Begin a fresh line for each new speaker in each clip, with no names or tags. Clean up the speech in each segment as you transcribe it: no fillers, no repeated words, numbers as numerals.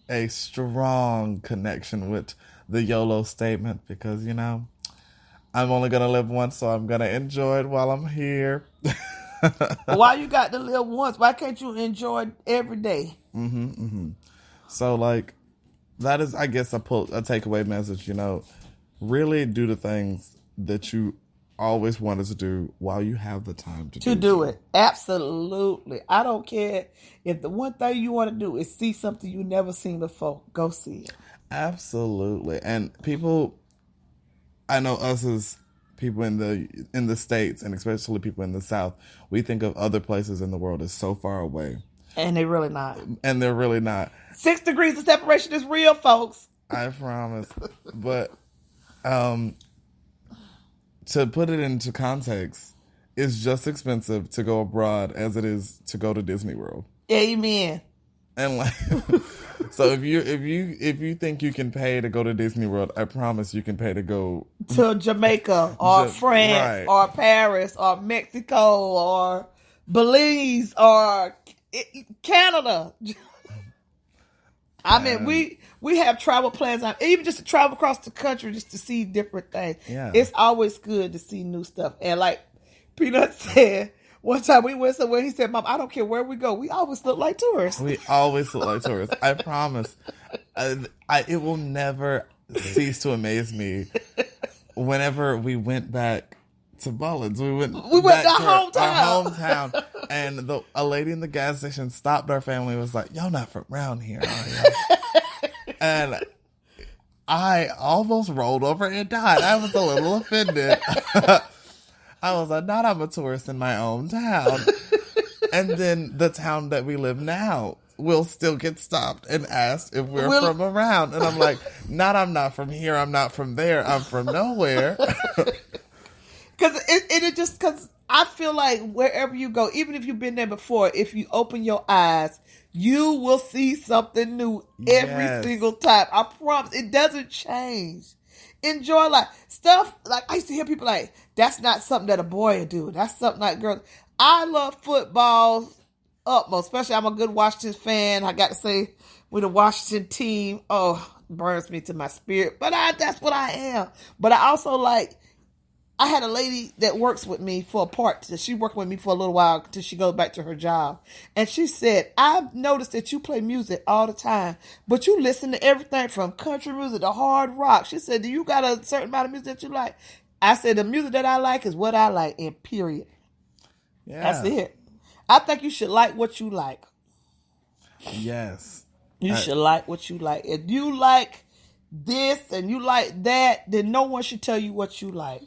a strong connection with the YOLO statement because, I'm only going to live once, so I'm going to enjoy it while I'm here.
Why you got to live once? Why can't you enjoy it every day?
So, like, that is, I guess, a takeaway message, really do the things that you always wanted to do while you have the time to
To
do
do
them.
it. Absolutely. I don't care if the one thing you want to do is see something you never seen before. Go see it.
Absolutely. And people, I know us as people in the States, and especially people in the South, we think of other places in the world as so far away.
And they really not.
And they're really not.
6 degrees of separation is real, folks.
I promise. But to put it into context, it's just expensive to go abroad as it is to go to Disney World.
Amen.
And like, so if you think you can pay to go to Disney World, I promise you can pay to go
to Jamaica or France or Paris or Mexico or Belize or Canada. I mean, we have travel plans, even just to travel across the country just to see different things.
Yeah.
It's always good to see new stuff. And like Peanut said, one time we went somewhere, he said, Mom, I don't care where we go. We always look like tourists.
We always look like tourists. I promise. It will never cease to amaze me whenever we went back to Rollins. We went back
to
our
hometown.
And a lady in the gas station stopped our family and was like, y'all not from around here, are you? And I almost rolled over and died. I was a little offended. I was like, not I'm a tourist in my own town. And then the town that we live now will still get stopped and asked if we're from around. And I'm like, I'm not from here. I'm not from there. I'm from nowhere.
Because I feel like wherever you go, even if you've been there before, if you open your eyes, you will see something new every single time. I promise. It doesn't change. Enjoy life. Stuff like I used to hear people like, that's not something that a boy would do. That's something like girls. I love football utmost, especially I'm a good Washington fan. I got to say, with the Washington team, burns me to my spirit. But that's what I am. But I also I had a lady that works with me for a part. She worked with me for a little while until she goes back to her job. And she said, I've noticed that you play music all the time, but you listen to everything from country music to hard rock. She said, do you got a certain amount of music that you like? I said, the music that I like is what I like, and period. Yeah. That's it. I think you should like what you like.
Yes.
You should like what you like. If you like this and you like that, then no one should tell you what you like.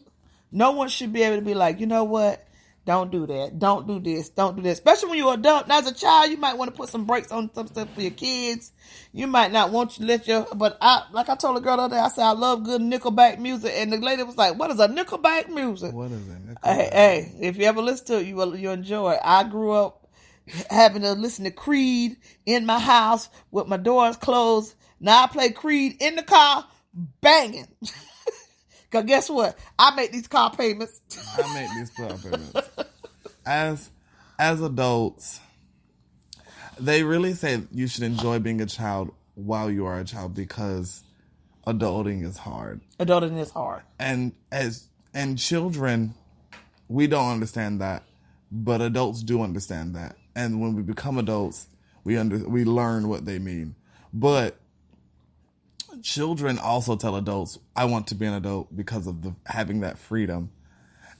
No one should be able to be like, you know what? Don't do that. Don't do this. Don't do that. Especially when you're an adult. Now, as a child, you might want to put some brakes on some stuff for your kids. You might not want to let but like I told a girl the other day, I said, I love good Nickelback music. And the lady was like, what is a Nickelback music?
What is it?
Hey, if you ever listen to it, you enjoy it. I grew up having to listen to Creed in my house with my doors closed. Now I play Creed in the car, banging. Because guess what? I make these car payments.
As adults, they really say you should enjoy being a child while you are a child because adulting is hard.
Adulting is hard.
And children, we don't understand that, but adults do understand that. And when we become adults, we learn what they mean. But children also tell adults, I want to be an adult because of having that freedom.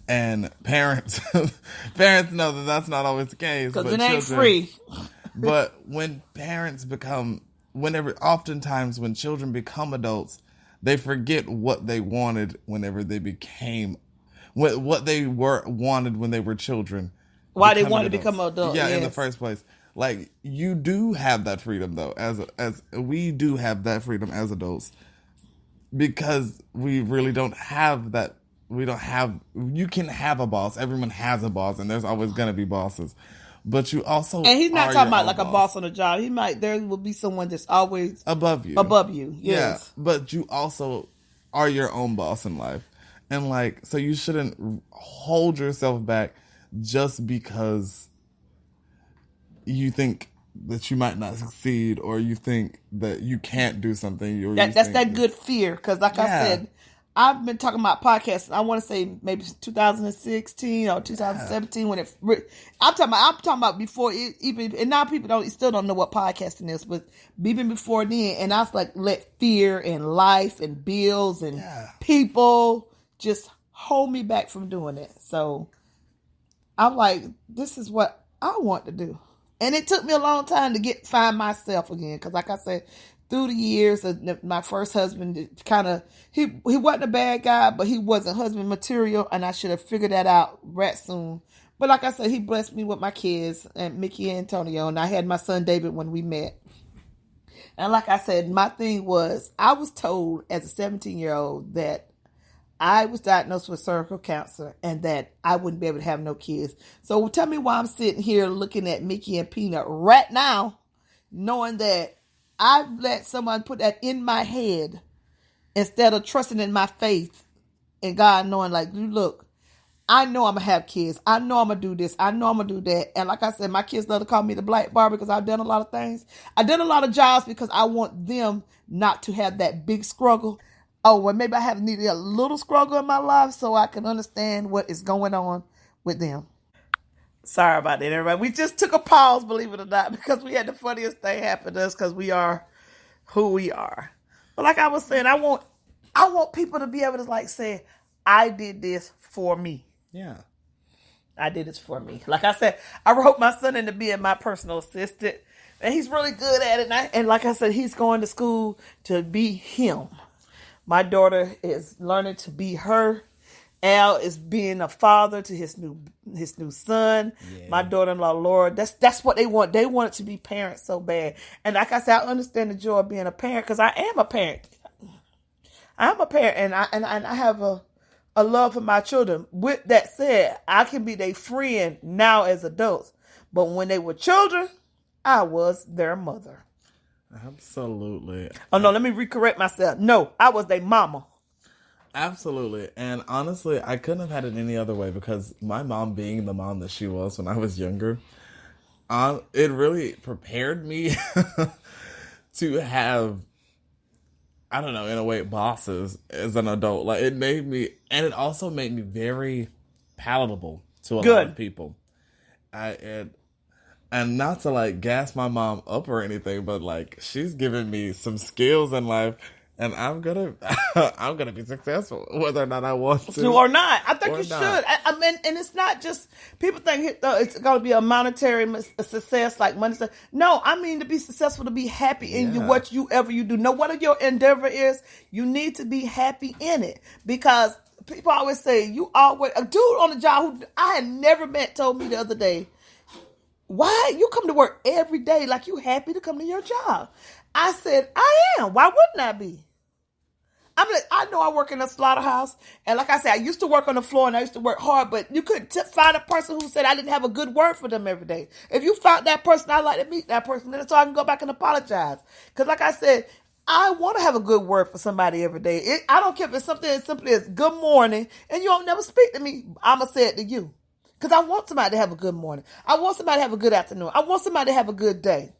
And parents know that that's not always the case.
Because it ain't free.
But oftentimes when children become adults, they forget what they wanted whenever they became, what they wanted when they were children.
Why they wanted to become adults.
Yeah, yes. In the first place. Like, you do have that freedom, though, as we do have that freedom as adults, because we really don't have that. You can have a boss. Everyone has a boss, and there's always going to be bosses. But you also,
and he's not talking about like a boss on a job. There will be someone that's always
above you. Yes. Yeah, but you also are your own boss in life, and so you shouldn't hold yourself back just because you think that you might not succeed, or you think that you can't do something. Or
that's that good fear. Because like I said, I've been talking about podcasts. I want to say maybe 2016 or 2017 when I'm talking about before it even, and now people still don't know what podcasting is, but even before then, and I was like, let fear and life and bills and people just hold me back from doing it. So I'm like, this is what I want to do. And it took me a long time to find myself again. Because like I said, through the years, my first husband he wasn't a bad guy, but he wasn't husband material. And I should have figured that out right soon. But like I said, he blessed me with my kids, and Mickey and Antonio. And I had my son David when we met. And like I said, my thing was, I was told as a 17-year-old that I was diagnosed with cervical cancer and that I wouldn't be able to have no kids. So tell me why I'm sitting here looking at Mickey and Peanut right now, knowing that I've let someone put that in my head instead of trusting in my faith and God, knowing like, look, I know I'm going to have kids. I know I'm going to do this. I know I'm going to do that. And like I said, my kids love to call me the Black Bar because I've done a lot of things. I've done a lot of jobs because I want them not to have that big struggle. Oh, well, maybe I have needed a little struggle in my life so I can understand what is going on with them. Sorry about that, everybody. We just took a pause, believe it or not, because we had the funniest thing happen to us because we are who we are. But like I was saying, I want people to be able to like say, I did this for me.
Yeah.
I did this for me. Like I said, I wrote my son into being my personal assistant, and he's really good at it. And like I said, he's going to school to be him. My daughter is learning to be her. Al is being a father to his new son. Yeah. My daughter-in-law, Laura, that's what they want. They want it to be parents so bad. And like I said, I understand the joy of being a parent because I am a parent. I'm a parent, and I have a love for my children. With that said, I can be their friend now as adults. But when they were children, I was their mother.
Absolutely.
Oh, no, let me recorrect myself. No, I was their mama.
Absolutely. And honestly, I couldn't have had it any other way because my mom being the mom that she was when I was younger, it really prepared me to have, I don't know, in a way, bosses as an adult. Like it also made me very palatable to a lot of people. And not to like gas my mom up or anything, but like she's given me some skills in life, and I'm gonna be successful whether or not I want to
or not. I think you should. I mean, and it's not just people think it's gonna be a monetary success like money. No, I mean to be successful, to be happy in whatever you do. No, what your endeavor is, you need to be happy in it because people always say a dude on the job who I had never met told me the other day, why you come to work every day like you happy to come to your job? I said, I am. Why wouldn't I be? I know I work in a slaughterhouse, and like I said, I used to work on the floor and I used to work hard, but you couldn't find a person who said I didn't have a good word for them every day. If you found that person, I'd like to meet that person, then so I can go back and apologize. Because like I said, I want to have a good word for somebody every day. I don't care if it's something as simple as good morning, and you don't never speak to me, I'm going to say it to you. Because I want somebody to have a good morning. I want somebody to have a good afternoon. I want somebody to have a good day.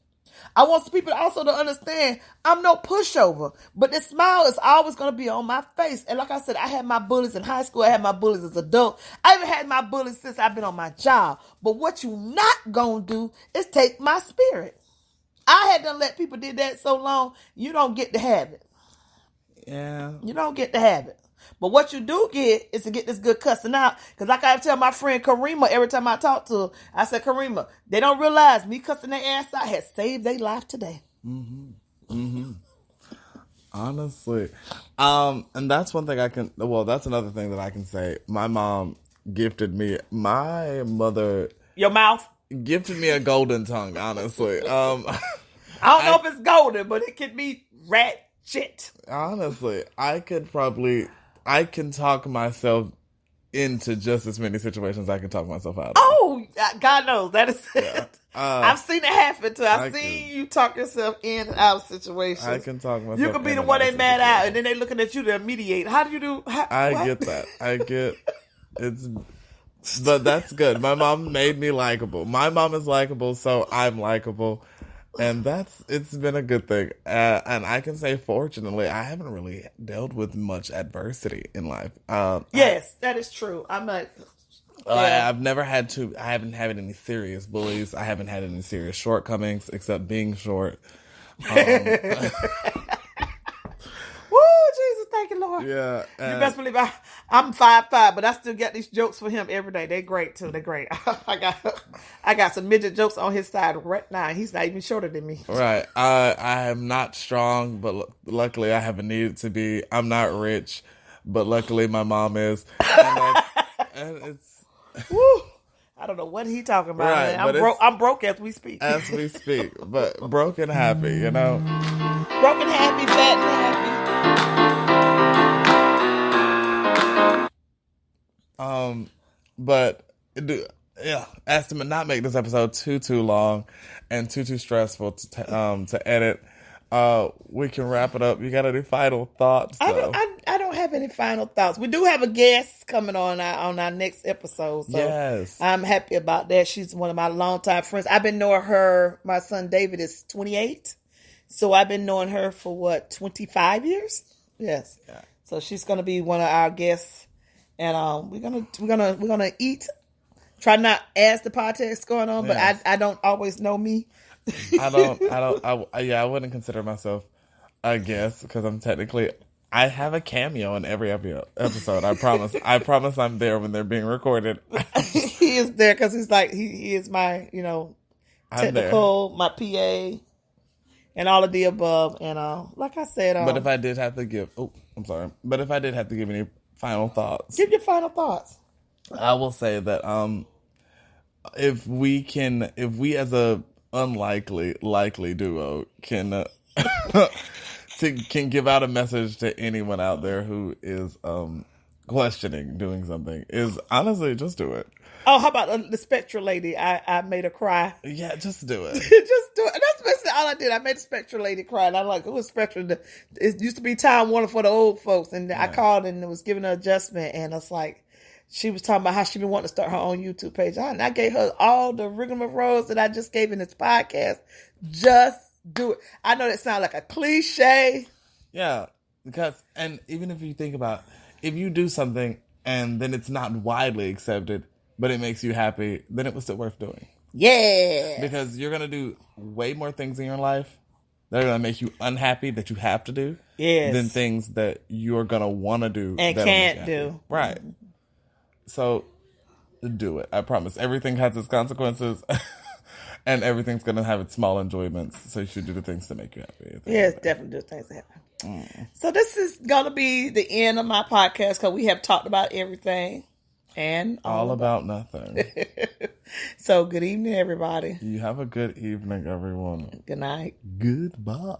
I want people also to understand I'm no pushover. But the smile is always going to be on my face. And like I said, I had my bullies in high school. I had my bullies as an adult. I even had my bullies since I've been on my job. But what you not going to do is take my spirit. I had to let people did that so long, you don't get to have it.
Yeah.
You don't get to have it. But what you do get is to get this good cussing out. Because like I tell my friend Karima every time I talk to her, I said, Karima, they don't realize me cussing their ass out has saved their life today.
Mm-hmm. Mm-hmm. Honestly. And that's one thing that's another thing that I can say. My mom gifted me, my mother.
Your mouth?
Gifted me a golden tongue, honestly.
I don't know if it's golden, but it could be ratchet.
Honestly, I can talk myself into just as many situations I can talk myself out of.
Oh, God knows. That is it. I've seen it happen too. I've seen you talk yourself in and out of situations.
I can talk myself.
You can be the one they mad at, and then they looking at you to mediate. How do you do?
I get that. But that's good. My mom made me likable. My mom is likable, so I'm likable. And it's been a good thing. And I can say, fortunately, I haven't really dealt with much adversity in life.
Yes, that is true. I'm like,
I haven't had any serious bullies. I haven't had any serious shortcomings except being short.
woo, Jesus, thank you, Lord.
Yeah.
You best believe I'm 5'5", but I still get these jokes for him every day. They're great too. They're great. I got some midget jokes on his side right now. He's not even shorter than me.
Right. I am not strong, but luckily I haven't needed to be. I'm not rich, but luckily my mom is. And it's
woo. I don't know what he talking about.
Right,
man. I'm broke as we speak.
As we speak, but broken happy, you know.
Broken happy, fat and happy.
But as to not make this episode too long and too stressful to edit, we can wrap it up. You got any final thoughts?
I don't have any final thoughts. We do have a guest coming on our next episode. So
yes,
I'm happy about that. She's one of my longtime friends. I've been knowing her. My son David is 28, so I've been knowing her for 25 years. Yes. Yeah. So she's gonna be one of our guests, and we're gonna eat. Try not as the podcast going on, yes. But I don't always know me.
I wouldn't consider myself a guest because I have a cameo in every episode. I promise I'm there when they're being recorded.
He is there because he's like, he is my, technical, my PA, and all of the above. And like I said,
but if I did have to give, but if I did have to give any final thoughts,
give your final thoughts.
I will say that if we as a likely duo can give out a message to anyone out there who is questioning doing something, is honestly just do it.
Oh, how about the Spectra lady? I made her cry.
Yeah, just do it.
Just do it. That's basically all I did. I made the Spectra lady cry. And I'm like, who was Spectra? It used to be Time Warner for the old folks. And I called and it was giving her adjustment. And it's like, she was talking about how she been wanting to start her own YouTube page. And I gave her all the rigmaroles that I just gave in this podcast. Just do it. I know that sounds like a cliche.
Yeah, and even if you think about, if you do something and then it's not widely accepted, but it makes you happy, then it was still worth doing.
Yeah.
Because you're going to do way more things in your life that are going to make you unhappy that you have to do than things that you're going to want to do
and can't do.
Right. So do it. I promise. Everything has its consequences. And everything's going to have its small enjoyments. So you should do the things that make you happy.
Yes, definitely do things that happen. So this is going to be the end of my podcast because we have talked about everything and
all about nothing.
So good evening, everybody.
You have a good evening, everyone.
Good night.
Goodbye.